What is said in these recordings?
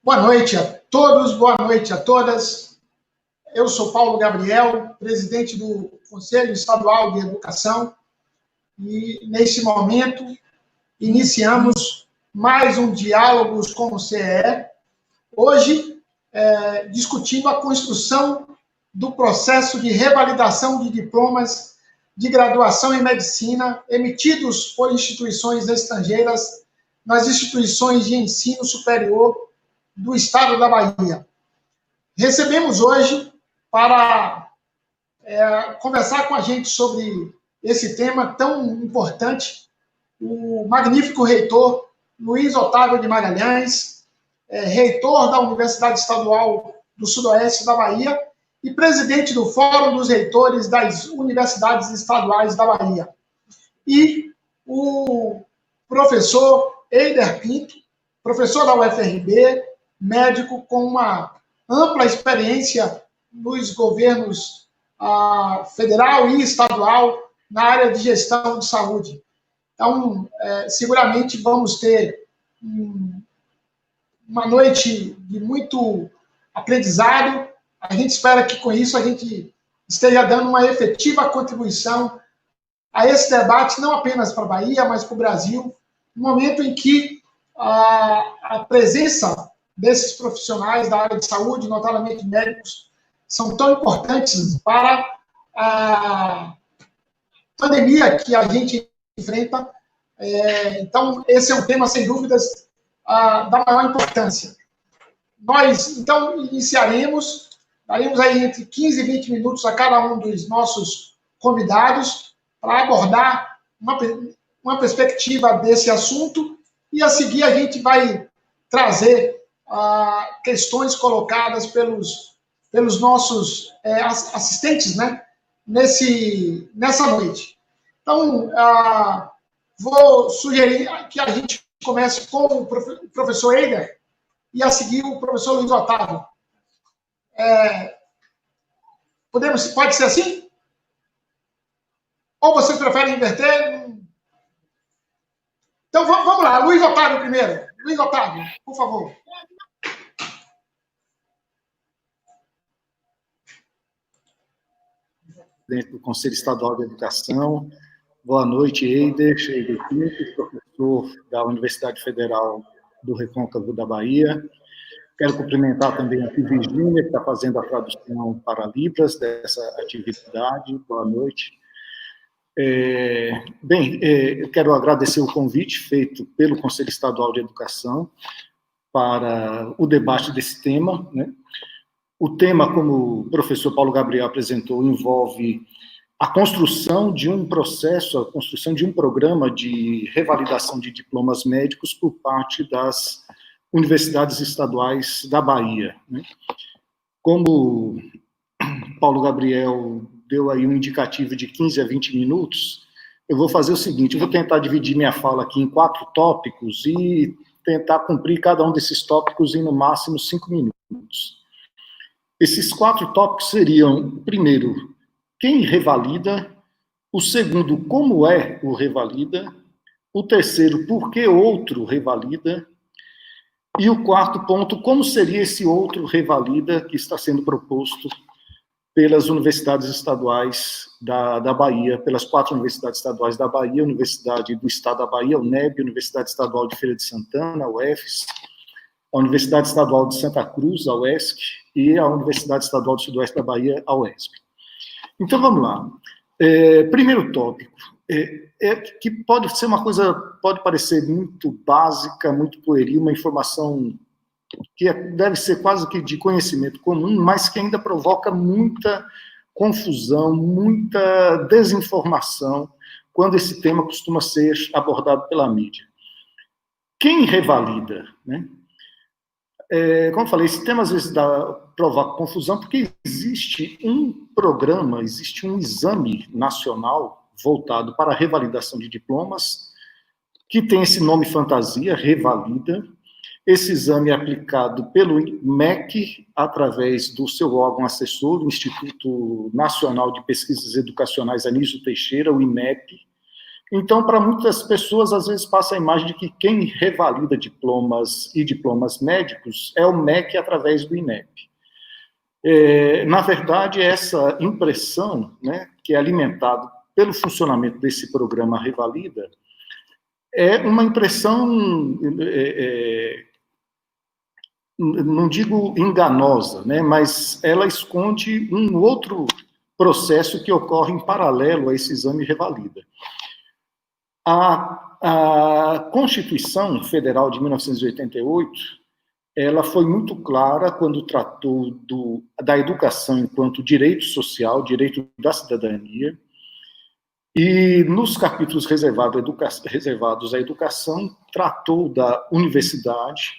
Boa noite a todos, boa noite a todas. Eu sou Paulo Gabriel, presidente do Conselho Estadual de Educação, e neste momento iniciamos mais um Diálogos com o CEE, hoje discutindo a construção do processo de revalidação de diplomas de graduação em medicina emitidos por instituições estrangeiras nas instituições de ensino superior do Estado da Bahia. Recebemos hoje, para conversar com a gente sobre esse tema tão importante, o magnífico reitor Luiz Otávio de Magalhães, reitor da Universidade Estadual do Sudoeste da Bahia e presidente do Fórum dos Reitores das Universidades Estaduais da Bahia. E o professor Eider Pinto, professor da UFRB, médico com uma ampla experiência nos governos federal e estadual na área de gestão de saúde. Então, seguramente vamos ter uma noite de muito aprendizado. A gente espera que com isso a gente esteja dando uma efetiva contribuição a esse debate, não apenas para a Bahia, mas para o Brasil, no momento em que a presença desses profissionais da área de saúde, notadamente médicos, são tão importantes para a pandemia que a gente enfrenta. Então, esse é um tema, sem dúvidas, da maior importância. Nós, então, iniciaremos, daremos aí entre 15 e 20 minutos a cada um dos nossos convidados para abordar uma perspectiva desse assunto, e a seguir a gente vai trazer questões colocadas pelos nossos assistentes, né, nessa noite. Então, vou sugerir que a gente comece com o professor Eider e a seguir o professor Luiz Otávio. Pode ser assim? Ou vocês preferem inverter? Então, vamos lá. Luiz Otávio primeiro. Luiz Otávio, por favor. Dentro do Conselho Estadual de Educação. Boa noite, Eider Pinto, professor da Universidade Federal do Recôncavo da Bahia. Quero cumprimentar também a Virgínia, que está fazendo a tradução para Libras dessa atividade. Boa noite. Eu quero agradecer o convite feito pelo Conselho Estadual de Educação para o debate desse tema, né? O tema, como o professor Paulo Gabriel apresentou, envolve a construção de um processo, a construção de um programa de revalidação de diplomas médicos por parte das universidades estaduais da Bahia, né? Como Paulo Gabriel deu aí um indicativo de 15 a 20 minutos, eu vou fazer o seguinte, eu vou tentar dividir minha fala aqui em 4 tópicos e tentar cumprir cada um desses tópicos em, no máximo, 5 minutos. Esses 4 tópicos seriam, o primeiro, quem revalida, o segundo, como é o revalida, o terceiro, por que outro revalida, e o 4º ponto, como seria esse outro revalida que está sendo proposto pelas universidades estaduais da Bahia, pelas 4 universidades estaduais da Bahia, Universidade do Estado da Bahia, UNEB, Universidade Estadual de Feira de Santana, a UFES, a Universidade Estadual de Santa Cruz, a UESC, e a Universidade Estadual do Sudoeste da Bahia, a UESP. Então, vamos lá. Primeiro tópico, que pode ser uma coisa, pode parecer muito básica, muito pueril, uma informação que deve ser quase que de conhecimento comum, mas que ainda provoca muita confusão, muita desinformação, quando esse tema costuma ser abordado pela mídia. Quem revalida, né? Como eu falei, esse tema às vezes provoca confusão, porque existe um programa, existe um exame nacional voltado para a revalidação de diplomas, que tem esse nome fantasia, Revalida. Esse exame é aplicado pelo MEC, através do seu órgão assessor, o Instituto Nacional de Pesquisas Educacionais Anísio Teixeira, o INEP, Então, para muitas pessoas, às vezes passa a imagem de que quem revalida diplomas e diplomas médicos é o MEC através do INEP. Na verdade, essa impressão, né, que é alimentada pelo funcionamento desse programa Revalida, é uma impressão, não digo enganosa, né, mas ela esconde um outro processo que ocorre em paralelo a esse exame Revalida. A Constituição Federal de 1988, ela foi muito clara quando tratou da educação enquanto direito social, direito da cidadania, e nos capítulos reservados à educação, tratou da universidade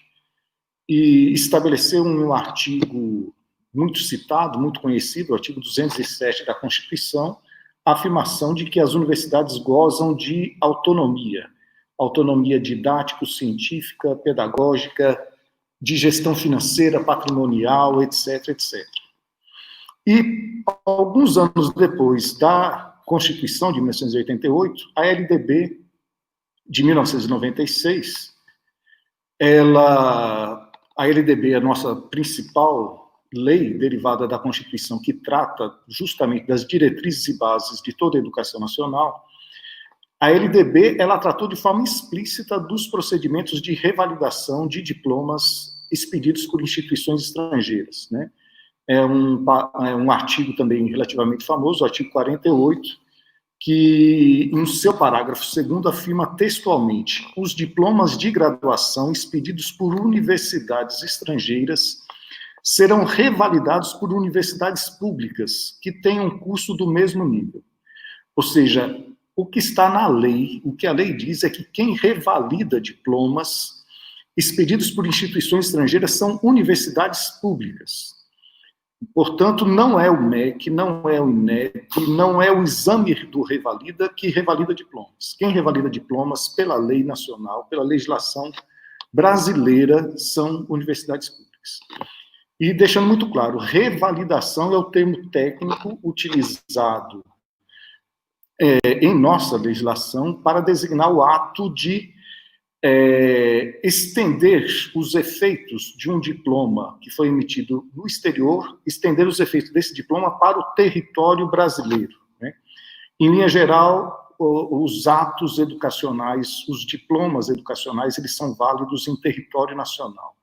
e estabeleceu um artigo muito citado, muito conhecido, o artigo 207 da Constituição, a afirmação de que as universidades gozam de autonomia didático-científica, pedagógica, de gestão financeira, patrimonial, etc., etc. E, alguns anos depois da Constituição de 1988, a LDB de 1996, a LDB é a nossa principal lei derivada da Constituição, que trata justamente das diretrizes e bases de toda a educação nacional. A LDB, ela tratou de forma explícita dos procedimentos de revalidação de diplomas expedidos por instituições estrangeiras, né? É um artigo também relativamente famoso, o artigo 48, que, em seu parágrafo 2º, afirma textualmente: os diplomas de graduação expedidos por universidades estrangeiras serão revalidados por universidades públicas que tenham curso do mesmo nível. Ou seja, o que está na lei, o que a lei diz é que quem revalida diplomas expedidos por instituições estrangeiras são universidades públicas. Portanto, não é o MEC, não é o INEP, não é o exame do Revalida que revalida diplomas. Quem revalida diplomas pela lei nacional, pela legislação brasileira, são universidades públicas. E deixando muito claro, revalidação é o termo técnico utilizado em nossa legislação para designar o ato de estender os efeitos de um diploma que foi emitido no exterior, estender os efeitos desse diploma para o território brasileiro, né? Em linha geral, os atos educacionais, os diplomas educacionais, eles são válidos em território nacional.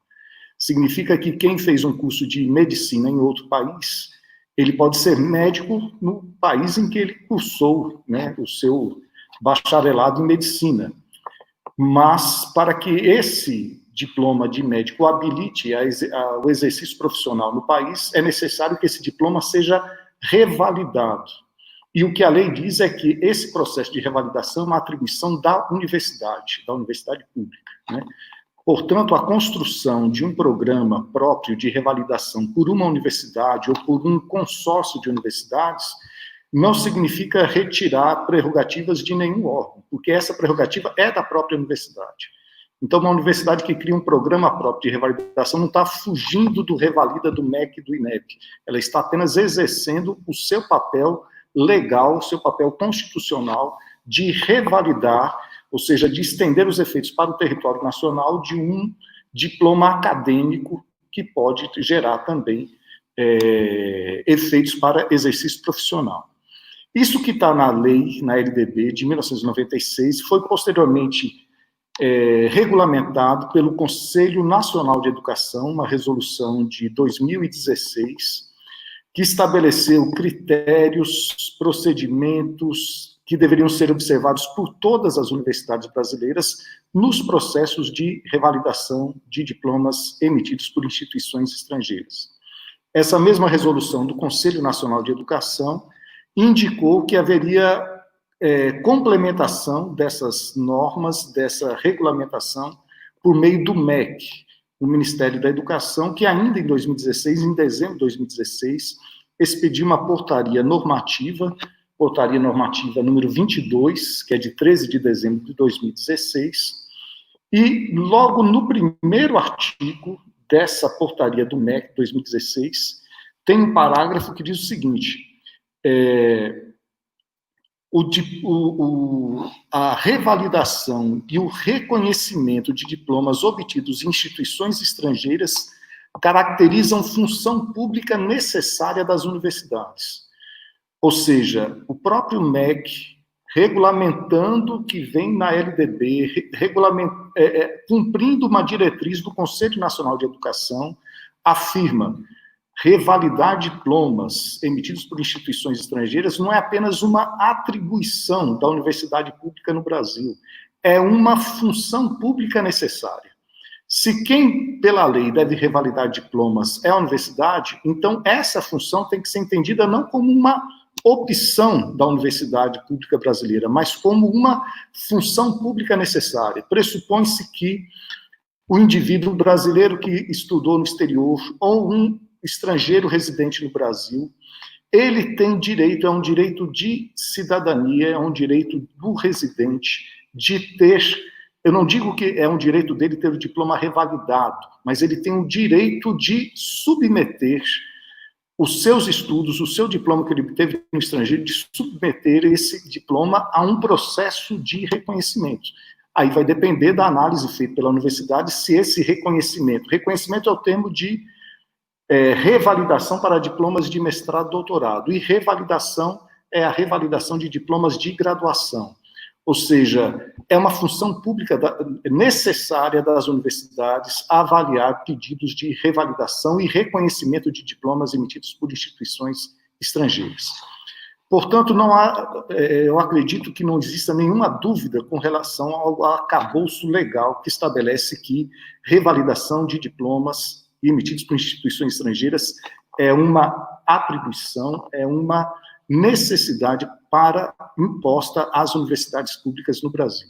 Significa que quem fez um curso de medicina em outro país, ele pode ser médico no país em que ele cursou, né, o seu bacharelado em medicina. Mas, para que esse diploma de médico habilite o exercício profissional no país, é necessário que esse diploma seja revalidado. E o que a lei diz é que esse processo de revalidação é uma atribuição da universidade pública, né? Portanto, a construção de um programa próprio de revalidação por uma universidade ou por um consórcio de universidades não significa retirar prerrogativas de nenhum órgão, porque essa prerrogativa é da própria universidade. Então, uma universidade que cria um programa próprio de revalidação não está fugindo do revalida do MEC e do INEP, ela está apenas exercendo o seu papel legal, o seu papel constitucional de revalidar, ou seja, de estender os efeitos para o território nacional de um diploma acadêmico que pode gerar também efeitos para exercício profissional. Isso que está na lei, na LDB de 1996, foi posteriormente regulamentado pelo Conselho Nacional de Educação, uma resolução de 2016, que estabeleceu critérios, procedimentos que deveriam ser observados por todas as universidades brasileiras nos processos de revalidação de diplomas emitidos por instituições estrangeiras. Essa mesma resolução do Conselho Nacional de Educação indicou que haveria complementação dessas normas, dessa regulamentação, por meio do MEC, o Ministério da Educação, que ainda em 2016, em dezembro de 2016, expediu uma portaria normativa número 22, que é de 13 de dezembro de 2016, e logo no primeiro artigo dessa portaria do MEC 2016, tem um parágrafo que diz o seguinte: a revalidação e o reconhecimento de diplomas obtidos em instituições estrangeiras caracterizam função pública necessária das universidades. Ou seja, o próprio MEC, regulamentando o que vem na LDB, cumprindo uma diretriz do Conselho Nacional de Educação, afirma: revalidar diplomas emitidos por instituições estrangeiras não é apenas uma atribuição da universidade pública no Brasil, é uma função pública necessária. Se quem, pela lei, deve revalidar diplomas é a universidade, então essa função tem que ser entendida não como uma opção da universidade pública brasileira, mas como uma função pública necessária. Pressupõe-se que o indivíduo brasileiro que estudou no exterior ou um estrangeiro residente no Brasil, ele tem direito, é um direito de cidadania, é um direito do residente de ter, eu não digo que é um direito dele ter o diploma revalidado, mas ele tem o direito de submeter os seus estudos, o seu diploma que ele teve no estrangeiro, de submeter esse diploma a um processo de reconhecimento. Aí vai depender da análise feita pela universidade se esse reconhecimento é o termo de revalidação para diplomas de mestrado e doutorado, e revalidação é a revalidação de diplomas de graduação. Ou seja, é uma função pública necessária das universidades avaliar pedidos de revalidação e reconhecimento de diplomas emitidos por instituições estrangeiras. Portanto, eu acredito que não exista nenhuma dúvida com relação ao arcabouço legal que estabelece que revalidação de diplomas emitidos por instituições estrangeiras é uma atribuição, é uma necessidade imposta às universidades públicas no Brasil.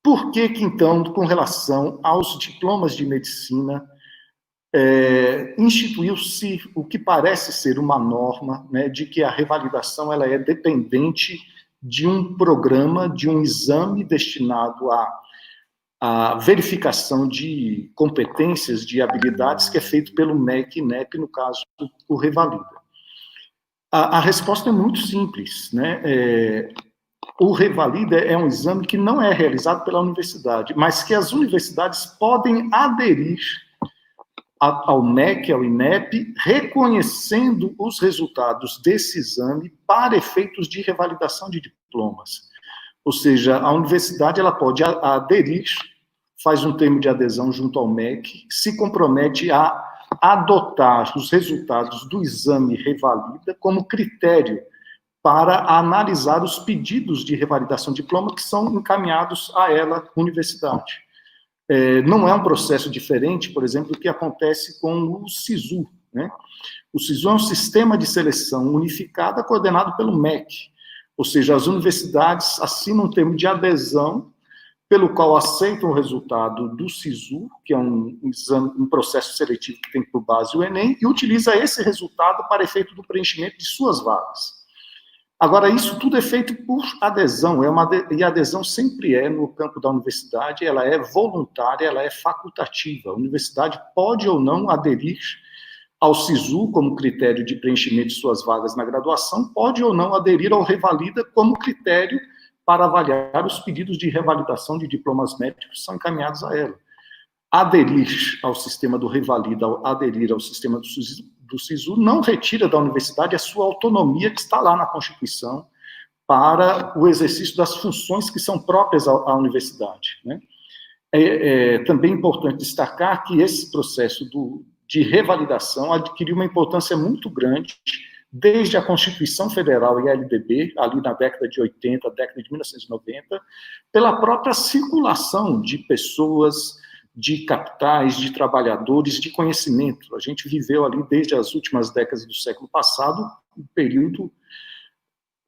Por que, então, com relação aos diplomas de medicina, instituiu-se o que parece ser uma norma, né, de que a revalidação ela é dependente de um programa, de um exame destinado à verificação de competências, de habilidades, que é feito pelo MEC e INEP, no caso, o Revalida. A resposta é muito simples, né? O Revalida é um exame que não é realizado pela universidade, mas que as universidades podem aderir ao MEC, ao INEP, reconhecendo os resultados desse exame para efeitos de revalidação de diplomas. Ou seja, a universidade ela pode aderir, faz um termo de adesão junto ao MEC, se compromete a adotar os resultados do exame Revalida como critério para analisar os pedidos de revalidação de diploma que são encaminhados a ela, universidade. Não é um processo diferente, por exemplo, do que acontece com o SISU, né? O SISU é um sistema de seleção unificada coordenado pelo MEC, ou seja, as universidades assinam um termo de adesão pelo qual aceitam o resultado do SISU, que é um processo seletivo que tem por base o Enem, e utiliza esse resultado para efeito do preenchimento de suas vagas. Agora, isso tudo é feito por adesão, e a adesão sempre no campo da universidade, ela é voluntária, ela é facultativa. A universidade pode ou não aderir ao SISU como critério de preenchimento de suas vagas na graduação, pode ou não aderir ao Revalida como critério para avaliar os pedidos de revalidação de diplomas médicos que são encaminhados a ela. Aderir ao sistema do Revalida, aderir ao sistema do SISU, não retira da universidade a sua autonomia que está lá na Constituição para o exercício das funções que são próprias à universidade, né? Também importante destacar que esse processo de revalidação adquiriu uma importância muito grande desde a Constituição Federal e a LDB, ali na década de 80, década de 1990, pela própria circulação de pessoas, de capitais, de trabalhadores, de conhecimento. A gente viveu ali, desde as últimas décadas do século passado, um período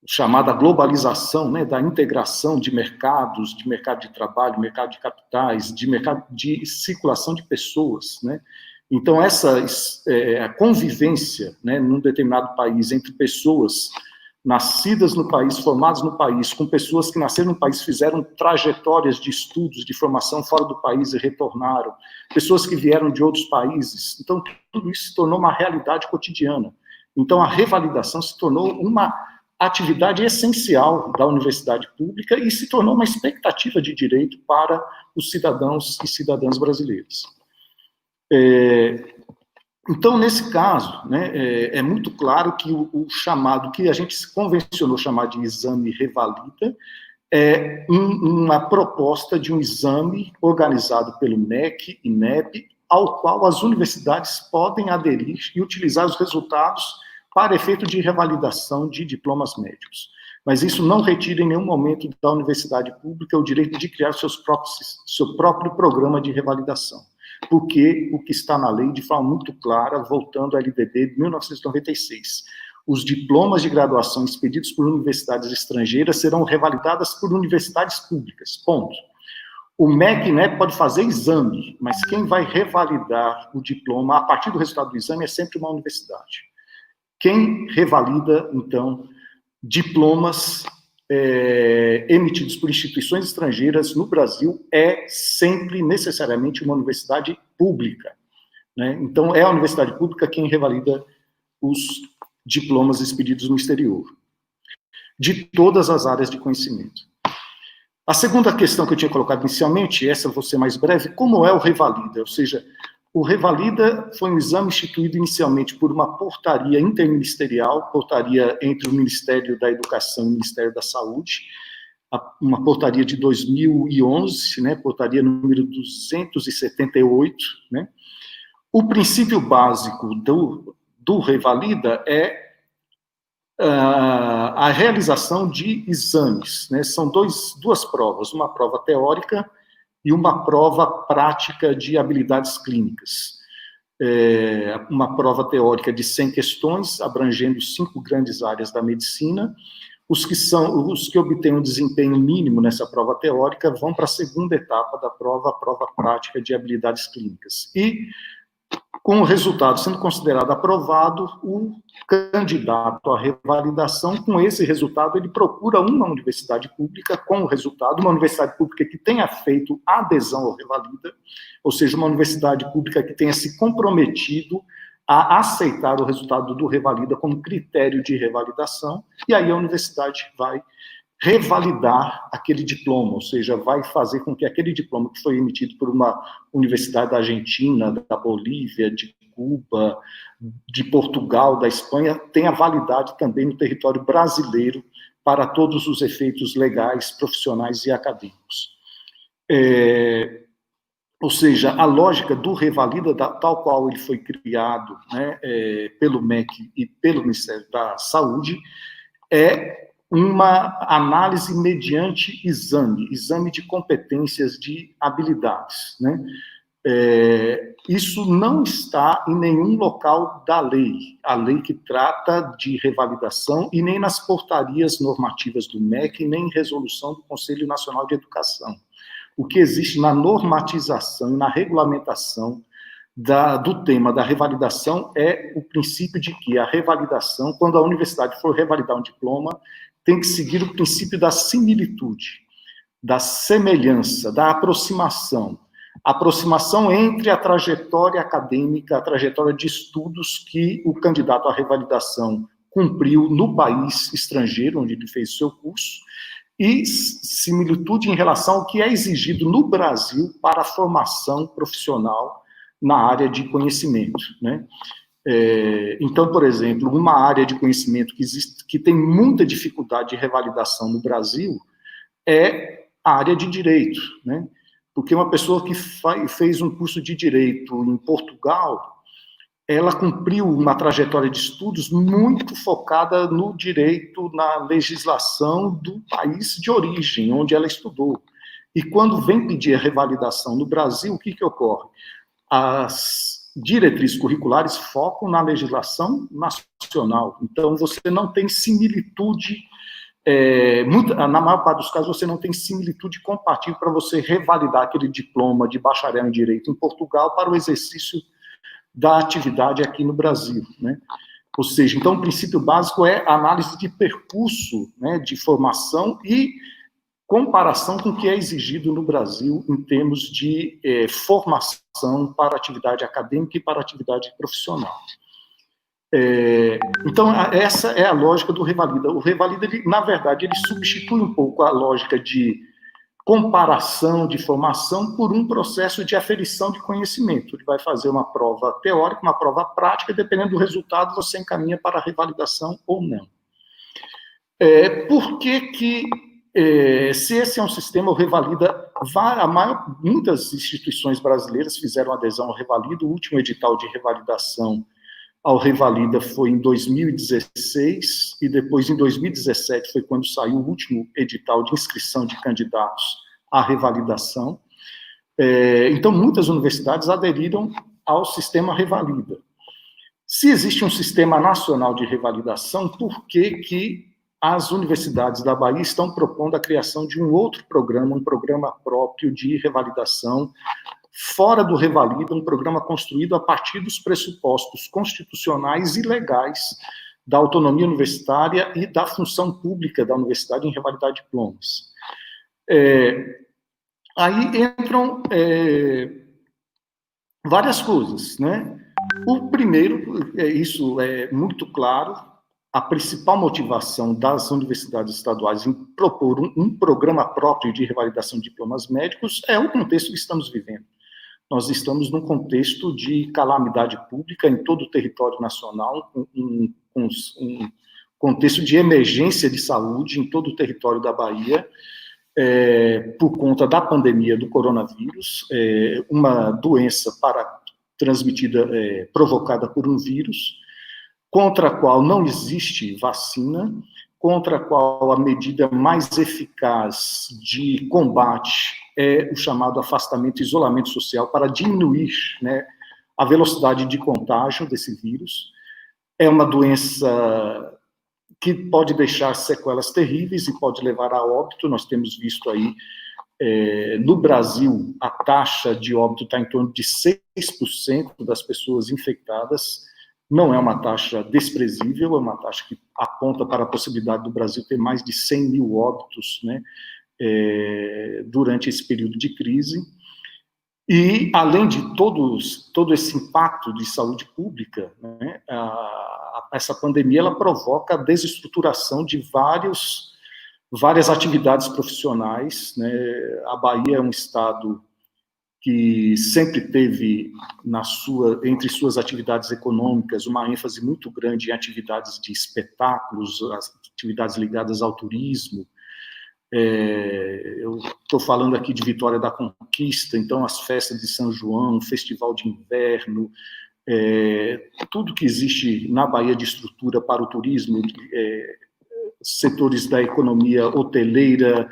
chamado globalização, né, da integração de mercados, de mercado de trabalho, mercado de capitais, de mercado de circulação de pessoas, né? Então, a convivência, né, num determinado país entre pessoas nascidas no país, formadas no país, com pessoas que nasceram no país, fizeram trajetórias de estudos, de formação fora do país e retornaram, pessoas que vieram de outros países. Então, tudo isso se tornou uma realidade cotidiana. Então, a revalidação se tornou uma atividade essencial da universidade pública e se tornou uma expectativa de direito para os cidadãos e cidadãs brasileiros. Então, nesse caso, né, é muito claro que o chamado, que a gente se convencionou chamar de exame revalida, é uma proposta de um exame organizado pelo MEC e INEP, ao qual as universidades podem aderir e utilizar os resultados para efeito de revalidação de diplomas médicos. Mas isso não retira em nenhum momento da universidade pública o direito de criar seu próprio programa de revalidação, porque o que está na lei, de forma muito clara, voltando à LDB de 1996, os diplomas de graduação expedidos por universidades estrangeiras serão revalidadas por universidades públicas, ponto. O MEC, né, pode fazer exame, mas quem vai revalidar o diploma a partir do resultado do exame é sempre uma universidade. Quem revalida, então, diplomas emitidos por instituições estrangeiras no Brasil é sempre, necessariamente, uma universidade pública, né? Então, é a universidade pública quem revalida os diplomas expedidos no exterior, de todas as áreas de conhecimento. A segunda questão que eu tinha colocado inicialmente, essa eu vou ser mais breve, como é o revalida? Ou seja, o revalida foi um exame instituído inicialmente por uma portaria interministerial, portaria entre o Ministério da Educação e o Ministério da Saúde, uma portaria de 2011, né, portaria número 278, né. O princípio básico do revalida é a realização de exames, né? São duas provas, uma prova teórica e uma prova prática de habilidades clínicas. Uma prova teórica de 100 questões, abrangendo 5 grandes áreas da medicina. Os que obtêm um desempenho mínimo nessa prova teórica vão para a segunda etapa da prova, a prova prática de habilidades clínicas. E, com o resultado sendo considerado aprovado, o candidato à revalidação, com esse resultado, ele procura uma universidade pública com o resultado, uma universidade pública que tenha feito adesão ao revalida, ou seja, uma universidade pública que tenha se comprometido a aceitar o resultado do revalida como critério de revalidação, e aí a universidade vai revalidar aquele diploma, ou seja, vai fazer com que aquele diploma que foi emitido por uma universidade da Argentina, da Bolívia, de Cuba, de Portugal, da Espanha, tenha validade também no território brasileiro para todos os efeitos legais, profissionais e acadêmicos. Ou seja, a lógica do revalida, tal qual ele foi criado, né, pelo MEC e pelo Ministério da Saúde, é uma análise mediante exame de competências, de habilidades, né? Isso não está em nenhum local da lei, a lei que trata de revalidação, e nem nas portarias normativas do MEC, nem em resolução do Conselho Nacional de Educação. O que existe na normatização e na regulamentação do tema da revalidação é o princípio de que a revalidação, quando a universidade for revalidar um diploma, tem que seguir o princípio da similitude, da semelhança, da aproximação entre a trajetória acadêmica, a trajetória de estudos que o candidato à revalidação cumpriu no país estrangeiro, onde ele fez seu curso, e similitude em relação ao que é exigido no Brasil para a formação profissional na área de conhecimento, né? Então, por exemplo, uma área de conhecimento que tem muita dificuldade de revalidação no Brasil é a área de direito, né? Porque uma pessoa que fez um curso de direito em Portugal, ela cumpriu uma trajetória de estudos muito focada no direito, na legislação do país de origem, onde ela estudou. E quando vem pedir a revalidação no Brasil, o que ocorre? As diretrizes curriculares focam na legislação nacional. Então, você não tem similitude, na maior parte dos casos, você não tem similitude compatível para você revalidar aquele diploma de bacharel em Direito em Portugal para o exercício da atividade aqui no Brasil, né? Ou seja, então, o princípio básico é a análise de percurso, né, de formação e comparação com o que é exigido no Brasil em termos de formação para atividade acadêmica e para atividade profissional. Então, essa é a lógica do Revalida. O Revalida, na verdade, ele substitui um pouco a lógica de comparação de formação por um processo de aferição de conhecimento. Ele vai fazer uma prova teórica, uma prova prática, dependendo do resultado, você encaminha para a revalidação ou não. Por que se esse é um sistema, o Revalida, muitas instituições brasileiras fizeram adesão ao Revalida. O último edital de revalidação ao Revalida foi em 2016, e depois, em 2017, foi quando saiu o último edital de inscrição de candidatos à revalidação. Então, muitas universidades aderiram ao sistema Revalida. Se existe um sistema nacional de revalidação, por que as universidades da Bahia estão propondo a criação de um outro programa, um programa próprio de revalidação, fora do Revalida, um programa construído a partir dos pressupostos constitucionais e legais da autonomia universitária e da função pública da universidade em revalidar diplomas. Aí entram várias coisas, né? O primeiro, isso é muito claro, a principal motivação das universidades estaduais em propor um programa próprio de revalidação de diplomas médicos é o contexto que estamos vivendo. Nós estamos num contexto de calamidade pública em todo o território nacional, um contexto de emergência de saúde em todo o território da Bahia, por conta da pandemia do coronavírus, uma doença transmitida, provocada por um vírus, contra a qual não existe vacina, contra a qual a medida mais eficaz de combate é o chamado afastamento e isolamento social para diminuir, né, a velocidade de contágio desse vírus. É uma doença que pode deixar sequelas terríveis e pode levar a óbito. Nós temos visto aí, no Brasil, a taxa de óbito está em torno de 6% das pessoas infectadas. Não é uma taxa desprezível, é uma taxa que aponta para a possibilidade do Brasil ter mais de 100 mil óbitos, né, durante esse período de crise. E, além de todo esse impacto de saúde pública, né, essa pandemia ela provoca a desestruturação de várias atividades profissionais, né? A Bahia é um estado que sempre teve, entre suas atividades econômicas, uma ênfase muito grande em atividades de espetáculos, atividades ligadas ao turismo. Eu estou falando aqui de Vitória da Conquista, então as festas de São João, Festival de Inverno, tudo que existe na Bahia de estrutura para o turismo, setores da economia hoteleira,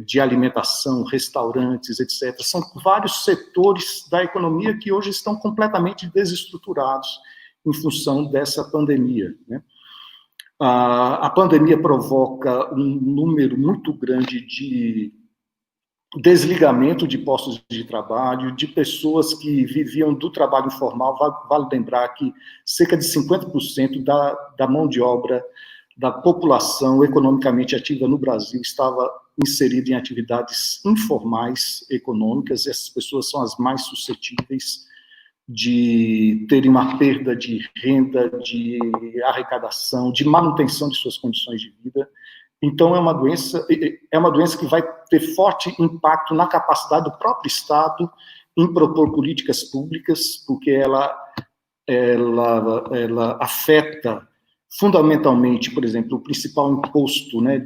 de alimentação, restaurantes, etc. São vários setores da economia que hoje estão completamente desestruturados em função dessa pandemia, né? A pandemia provoca um número muito grande de desligamento de postos de trabalho, de pessoas que viviam do trabalho informal. Vale lembrar que cerca de 50% da mão de obra da população economicamente ativa no Brasil estava inserida em atividades informais econômicas. Essas pessoas são as mais suscetíveis de terem uma perda de renda, de arrecadação, de manutenção de suas condições de vida. Então, é uma doença que vai ter forte impacto na capacidade do próprio Estado em propor políticas públicas, porque ela afeta fundamentalmente, por exemplo, o principal imposto, né,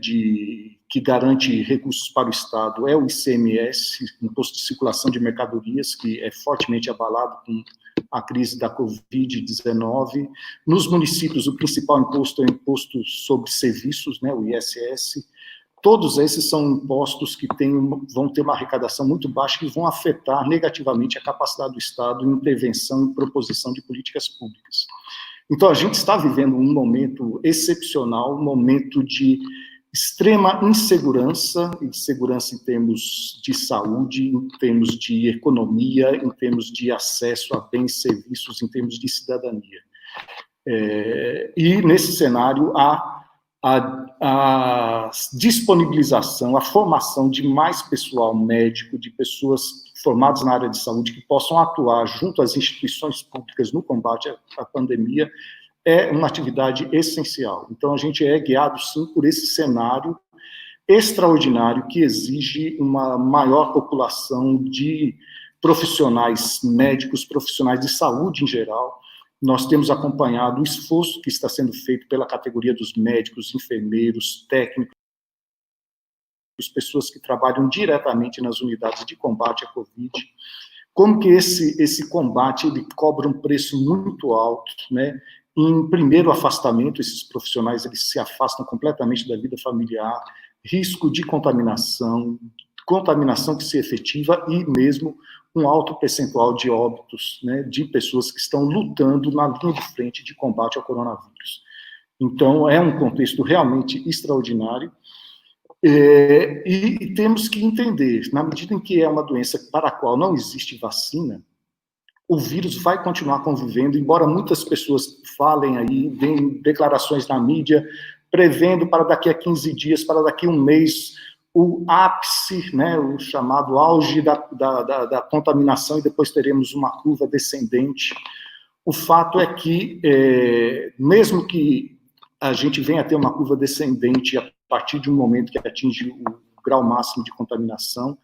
que garante recursos para o Estado é o ICMS, Imposto de Circulação de Mercadorias, que é fortemente abalado com a crise da Covid-19. Nos municípios, o principal imposto é o Imposto sobre Serviços, né, o ISS. Todos esses são impostos que vão ter uma arrecadação muito baixa e vão afetar negativamente a capacidade do Estado em intervenção e proposição de políticas públicas. Então, a gente está vivendo um momento excepcional, um momento de extrema insegurança em termos de saúde, em termos de economia, em termos de acesso a bens e serviços, em termos de cidadania. E, nesse cenário, a disponibilização, a formação de mais pessoal médico, de pessoas formados na área de saúde, que possam atuar junto às instituições públicas no combate à pandemia, é uma atividade essencial. Então, a gente é guiado, sim, por esse cenário extraordinário que exige uma maior população de profissionais médicos, profissionais de saúde em geral. Nós temos acompanhado o esforço que está sendo feito pela categoria dos médicos, enfermeiros, técnicos, pessoas que trabalham diretamente nas unidades de combate à Covid, como que esse combate ele cobra um preço muito alto, né? Em primeiro afastamento, esses profissionais eles se afastam completamente da vida familiar, risco de contaminação que se efetiva e mesmo um alto percentual de óbitos, né, de pessoas que estão lutando na linha de frente de combate ao coronavírus. Então, é um contexto realmente extraordinário. E temos que entender, na medida em que é uma doença para a qual não existe vacina, o vírus vai continuar convivendo, embora muitas pessoas falem aí, deem declarações na mídia, prevendo para daqui a 15 dias, para daqui a um mês, o ápice, né, o chamado auge da contaminação, e depois teremos uma curva descendente. O fato é que, mesmo que a gente venha a ter uma curva descendente a partir de um momento que atinge o grau máximo de contaminação,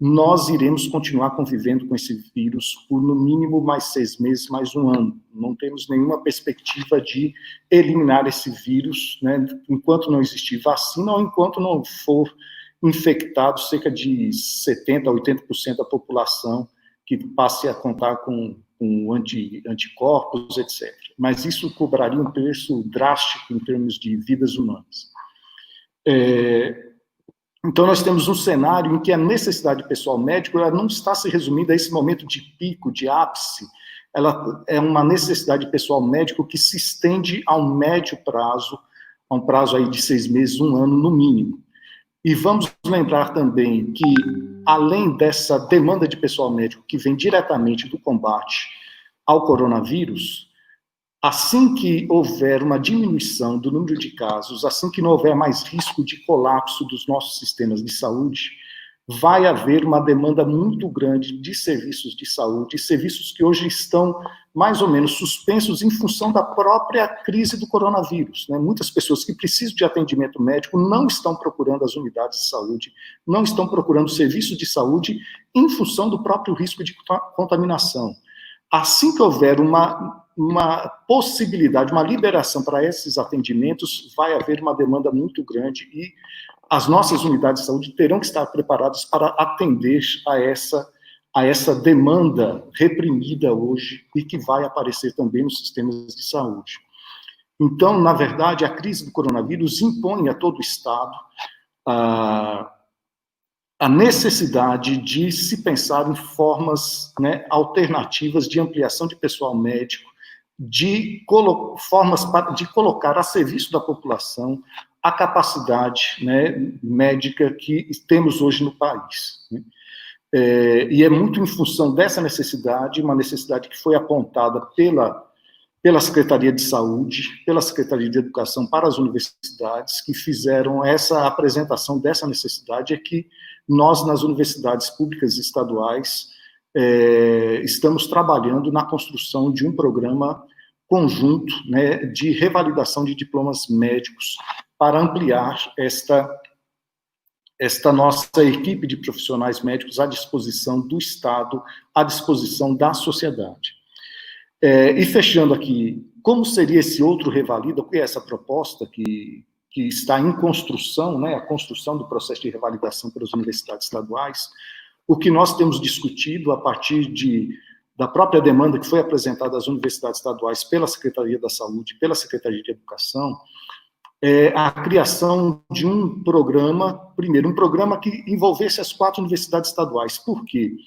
nós iremos continuar convivendo com esse vírus por, no mínimo, mais 6 meses, mais 1 ano. Não temos nenhuma perspectiva de eliminar esse vírus, né, enquanto não existir vacina ou enquanto não for infectado cerca de 70% a 80% da população que passe a contar com anticorpos, etc. Mas isso cobraria um preço drástico em termos de vidas humanas. Então, nós temos um cenário em que a necessidade de pessoal médico ela não está se resumindo a esse momento de pico, de ápice. Ela é uma necessidade de pessoal médico que se estende a um médio prazo, a um prazo aí de 6 meses, 1 ano no mínimo. E vamos lembrar também que, além dessa demanda de pessoal médico que vem diretamente do combate ao coronavírus, assim que houver uma diminuição do número de casos, assim que não houver mais risco de colapso dos nossos sistemas de saúde, vai haver uma demanda muito grande de serviços de saúde, serviços que hoje estão mais ou menos suspensos em função da própria crise do coronavírus, né? Muitas pessoas que precisam de atendimento médico não estão procurando as unidades de saúde, não estão procurando serviços de saúde em função do próprio risco de contaminação. Assim que houver uma possibilidade, uma liberação para esses atendimentos, vai haver uma demanda muito grande e as nossas unidades de saúde terão que estar preparadas para atender a essa demanda reprimida hoje e que vai aparecer também nos sistemas de saúde. Então, na verdade, a crise do coronavírus impõe a todo o Estado a necessidade de se pensar em formas, né, alternativas de ampliação de pessoal médico, formas de colocar a serviço da população a capacidade, né, médica que temos hoje no país. Né? E é muito em função dessa necessidade, uma necessidade que foi apontada pela Secretaria de Saúde, pela Secretaria de Educação para as universidades, que fizeram essa apresentação dessa necessidade, é que nós, nas universidades públicas e estaduais, estamos trabalhando na construção de um programa conjunto, né, de revalidação de diplomas médicos para ampliar esta nossa equipe de profissionais médicos à disposição do Estado, à disposição da sociedade. E fechando aqui, como seria esse outro revalida, o que é essa proposta que está em construção, né, a construção do processo de revalidação pelas universidades estaduais? O que nós temos discutido a partir da própria demanda que foi apresentada às universidades estaduais pela Secretaria da Saúde, pela Secretaria de Educação, é a criação de um programa, primeiro, um programa que envolvesse as 4 universidades estaduais. Por quê?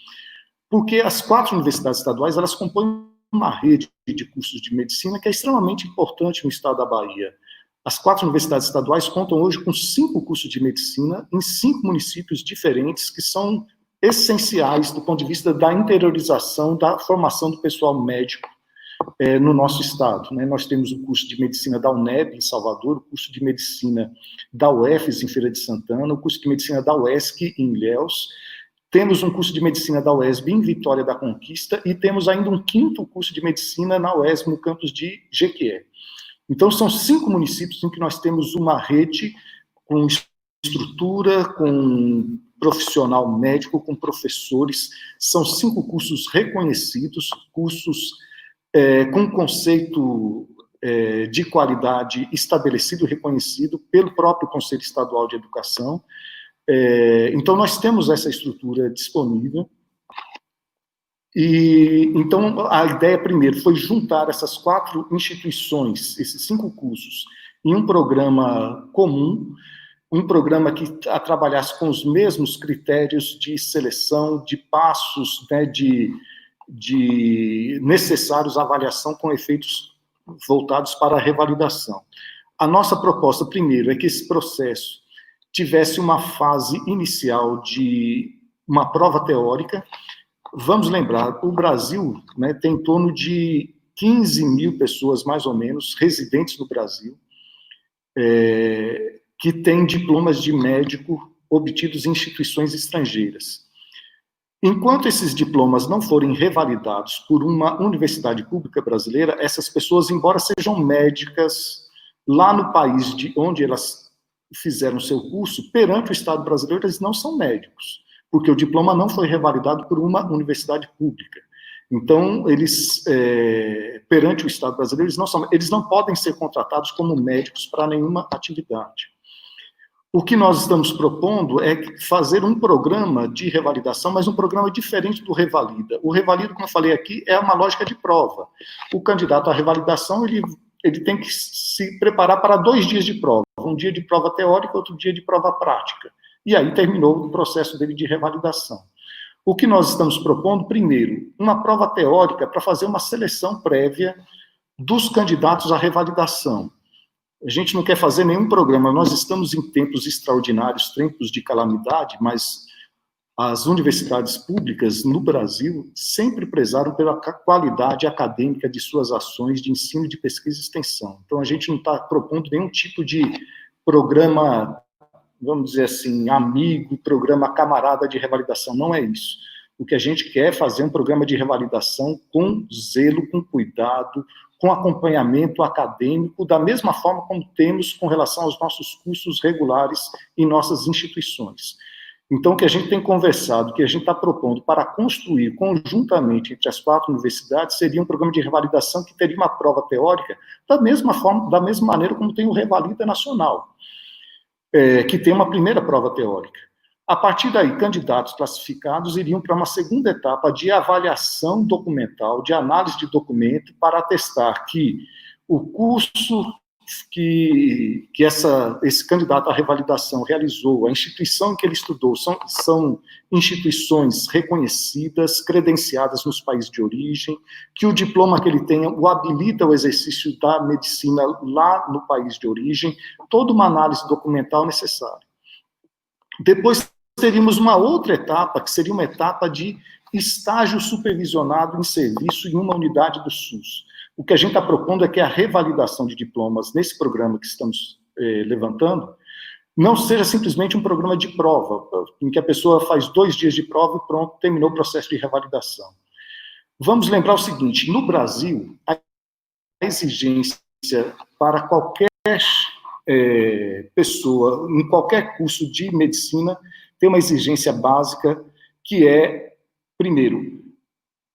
Porque as 4 universidades estaduais, elas compõem uma rede de cursos de medicina que é extremamente importante no estado da Bahia. As 4 universidades estaduais contam hoje com 5 cursos de medicina em 5 municípios diferentes que são essenciais do ponto de vista da interiorização da formação do pessoal médico no nosso estado. Né? Nós temos o curso de medicina da UNEB, em Salvador, o curso de medicina da UFES, em Feira de Santana, o curso de medicina da UESC, em Ilhéus, Temos um curso de medicina da UESB em Vitória da Conquista e temos ainda um 5º curso de medicina na UESB, no campus de Jequié. Então, são 5 municípios em que nós temos uma rede com estrutura, com profissional médico, com professores. São 5 cursos reconhecidos, cursos com conceito de qualidade estabelecido e reconhecido pelo próprio Conselho Estadual de Educação. Então, nós temos essa estrutura disponível. E, então, a ideia, primeiro, foi juntar essas 4 instituições, esses 5 cursos, em um programa comum, um programa que trabalhasse com os mesmos critérios de seleção, de passos, né, de necessários à avaliação com efeitos voltados para a revalidação. A nossa proposta, primeiro, é que esse processo tivesse uma fase inicial de uma prova teórica. Vamos lembrar, o Brasil, né, tem em torno de 15 mil pessoas, mais ou menos, residentes no Brasil, que têm diplomas de médico obtidos em instituições estrangeiras. Enquanto esses diplomas não forem revalidados por uma universidade pública brasileira, essas pessoas, embora sejam médicas lá no país de onde elas fizeram seu curso, perante o Estado brasileiro, eles não são médicos, porque o diploma não foi revalidado por uma universidade pública. Então, eles, perante o Estado brasileiro, eles não podem ser contratados como médicos para nenhuma atividade. O que nós estamos propondo é fazer um programa de revalidação, mas um programa diferente do Revalida. O Revalida, como eu falei aqui, é uma lógica de prova. O candidato à revalidação, ele tem que se preparar para 2 dias de prova. Um dia de prova teórica, outro dia de prova prática. E aí terminou o processo dele de revalidação. O que nós estamos propondo, primeiro, uma prova teórica para fazer uma seleção prévia dos candidatos à revalidação. A gente não quer fazer nenhum programa, nós estamos em tempos extraordinários, tempos de calamidade, mas as universidades públicas no Brasil sempre prezaram pela qualidade acadêmica de suas ações de ensino, de pesquisa e extensão. Então, a gente não está propondo nenhum tipo de programa, vamos dizer assim, amigo, programa camarada de revalidação, não é isso. O que a gente quer é fazer um programa de revalidação com zelo, com cuidado, com acompanhamento acadêmico, da mesma forma como temos com relação aos nossos cursos regulares em nossas instituições. Então, o que a gente tem conversado, o que a gente está propondo para construir conjuntamente entre as 4 universidades, seria um programa de revalidação que teria uma prova teórica da mesma forma, da mesma maneira como tem o Revalida Nacional, que tem uma primeira prova teórica. A partir daí, candidatos classificados iriam para uma segunda etapa de avaliação documental, de análise de documento, para atestar que o curso que esse candidato à revalidação realizou, a instituição em que ele estudou, são instituições reconhecidas, credenciadas nos países de origem, que o diploma que ele tenha o habilita ao exercício da medicina lá no país de origem, toda uma análise documental necessária. Depois teríamos uma outra etapa, que seria uma etapa de estágio supervisionado em serviço em uma unidade do SUS. O que a gente está propondo é que a revalidação de diplomas nesse programa que estamos levantando não seja simplesmente um programa de prova, em que a pessoa faz 2 dias de prova e pronto, terminou o processo de revalidação. Vamos lembrar o seguinte, no Brasil, a exigência para qualquer pessoa, em qualquer curso de medicina, tem uma exigência básica que é, primeiro,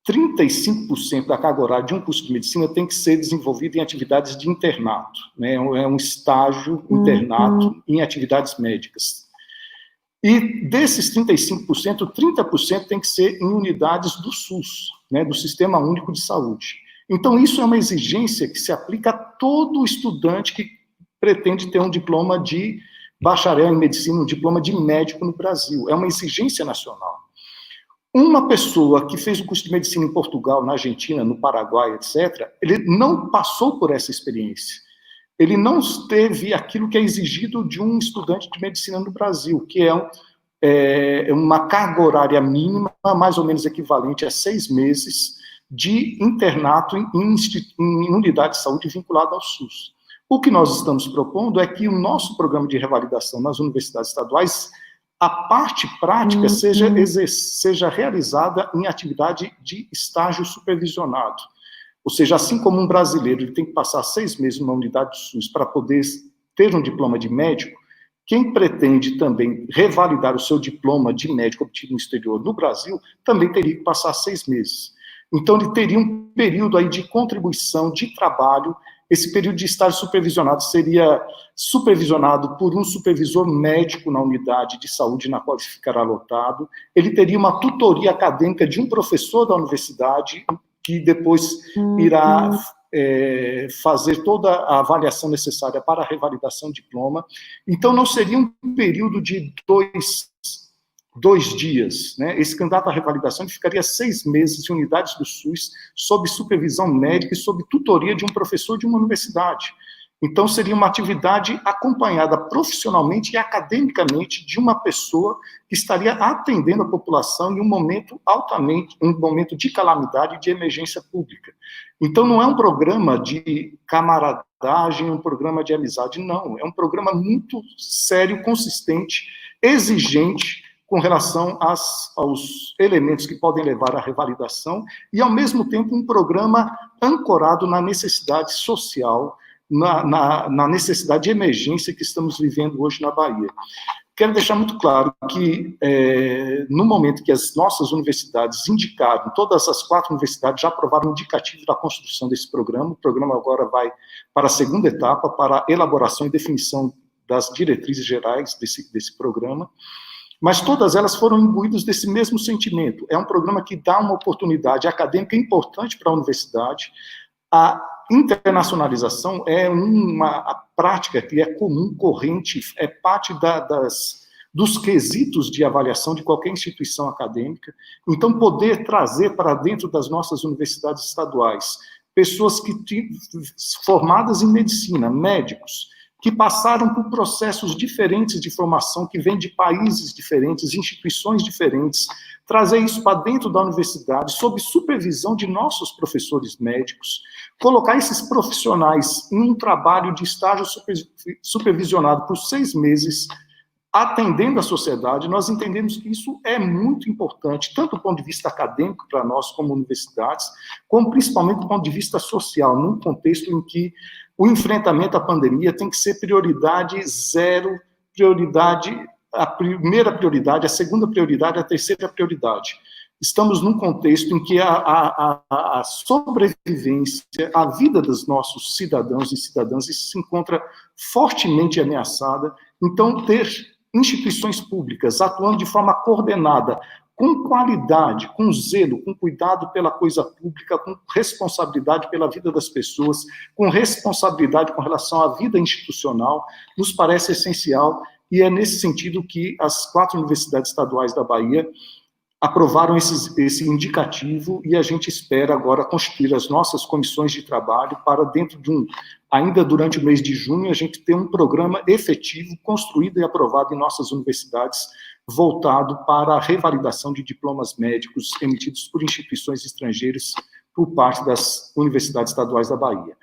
35% da carga horária de um curso de medicina tem que ser desenvolvido em atividades de internato, né? É um estágio internato em atividades médicas. E desses 35%, 30% tem que ser em unidades do SUS, né? Do Sistema Único de Saúde. Então, isso é uma exigência que se aplica a todo estudante que pretende ter um diploma de bacharel em medicina, um diploma de médico no Brasil. É uma exigência nacional. Uma pessoa que fez o curso de medicina em Portugal, na Argentina, no Paraguai, etc., ele não passou por essa experiência. Ele não teve aquilo que é exigido de um estudante de medicina no Brasil, que é uma carga horária mínima, mais ou menos equivalente a 6 meses, de internato em unidade de saúde vinculada ao SUS. O que nós estamos propondo é que o nosso programa de revalidação nas universidades estaduais a parte prática seja realizada em atividade de estágio supervisionado. Ou seja, assim como um brasileiro ele tem que passar 6 meses numa unidade do SUS para poder ter um diploma de médico, quem pretende também revalidar o seu diploma de médico obtido no exterior no Brasil, também teria que passar 6 meses. Então, ele teria um período aí de contribuição, de trabalho. Esse período de estágio supervisionado seria supervisionado por um supervisor médico na unidade de saúde na qual ele ficará lotado. Ele teria uma tutoria acadêmica de um professor da universidade, que depois irá fazer toda a avaliação necessária para a revalidação do diploma. Então, não seria um período de dois dias, né? Esse candidato à revalidação ficaria 6 meses em unidades do SUS, sob supervisão médica e sob tutoria de um professor de uma universidade. Então, seria uma atividade acompanhada profissionalmente e academicamente de uma pessoa que estaria atendendo a população em um momento um momento de calamidade e de emergência pública. Então, não é um programa de camaradagem, um programa de amizade, não. É um programa muito sério, consistente, exigente, com relação aos elementos que podem levar à revalidação, e, ao mesmo tempo, um programa ancorado na necessidade social, na necessidade de emergência que estamos vivendo hoje na Bahia. Quero deixar muito claro que, no momento que as nossas universidades indicaram, todas as 4 universidades já aprovaram o indicativo da construção desse programa. O programa agora vai para a segunda etapa, para a elaboração e definição das diretrizes gerais desse programa. Mas todas elas foram imbuídas desse mesmo sentimento. É um programa que dá uma oportunidade acadêmica importante para a universidade. A internacionalização é uma prática que é comum, corrente, é parte dos quesitos de avaliação de qualquer instituição acadêmica. Então, poder trazer para dentro das nossas universidades estaduais pessoas formadas em medicina, médicos, que passaram por processos diferentes de formação, que vêm de países diferentes, instituições diferentes, trazer isso para dentro da universidade, sob supervisão de nossos professores médicos, colocar esses profissionais em um trabalho de estágio supervisionado por 6 meses, atendendo a sociedade. Nós entendemos que isso é muito importante, tanto do ponto de vista acadêmico para nós como universidades, como principalmente do ponto de vista social, num contexto em que o enfrentamento à pandemia tem que ser prioridade 0, a primeira prioridade, a segunda prioridade, a terceira prioridade. Estamos num contexto em que a sobrevivência, a vida dos nossos cidadãos e cidadãs se encontra fortemente ameaçada. Então, ter instituições públicas atuando de forma coordenada, com qualidade, com zelo, com cuidado pela coisa pública, com responsabilidade pela vida das pessoas, com responsabilidade com relação à vida institucional, nos parece essencial, e é nesse sentido que as 4 universidades estaduais da Bahia aprovaram esse indicativo, e a gente espera agora constituir as nossas comissões de trabalho para, dentro de ainda durante o mês de junho, a gente ter um programa efetivo, construído e aprovado em nossas universidades, voltado para a revalidação de diplomas médicos emitidos por instituições estrangeiras por parte das universidades estaduais da Bahia.